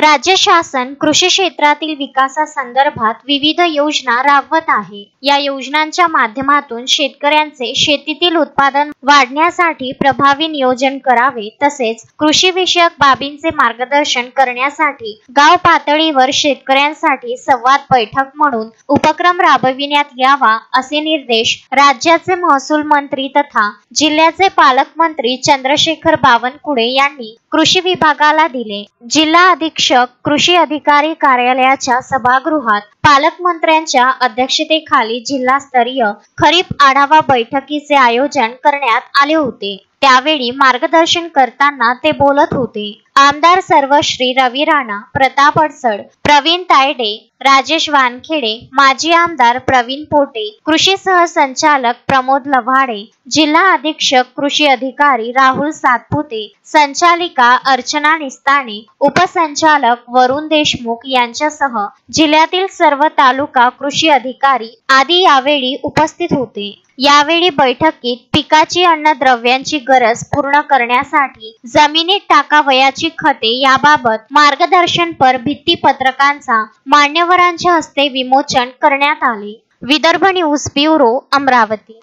राज्य शासन कृषी क्षेत्रातील विकासासंदर्भात विविध योजना राबवत आहे। या योजनांच्या माध्यमातून शेतकऱ्यांचे शेतीतील उत्पादन वाढण्यासाठी प्रभावी नियोजन करावे, तसेच कृषी विषयक बाबींचे मार्गदर्शन करण्यासाठी गाव पातळीवर शेतकऱ्यांसाठी संवाद बैठक म्हणून उपक्रम राबविण्यात यावा, असे निर्देश राज्याचे महसूल मंत्री तथा जिल्ह्याचे पालकमंत्री चंद्रशेखर बावनकुळे यांनी कृषी विभागाला दिले। जिल्हा अधीक्षक कृषी अधिकारी कार्यालयाच्या सभागृहात पालकमंत्र्यांच्या अध्यक्षतेखाली जिल्हास्तरीय खरीप आढावा बैठकीचे आयोजन करण्यात आले होते। त्यावेळी मार्गदर्शन करताना ते बोलत होते। आमदार सर्वश्री रवी राणा, प्रताप अडसड, प्रवीण तायडे, राजेश वानखेडे, माजी आमदार प्रवीण पोटे, कृषी सहसंचालक प्रमोद लव्हाडे, जिल्हा अधीक्षक कृषी अधिकारी राहुल सातपुते, संचालिका अर्चना निस्ताने, उपसंचालक वरुण देशमुख यांच्यासह जिल्ह्यातील सर्व तालुका कृषी अधिकारी आदी यावेळी उपस्थित होते। यावेळी बैठकीत पिकाची अन्नद्रव्यांची गरज पूर्ण करण्यासाठी जमिनीत टाकावयाची खते याबाबत मार्गदर्शनपर भित्तीपत्रकांचा मान्यवरांच्या हस्ते विमोचन करण्यात आले। Vidarbha news bureau, Amravati.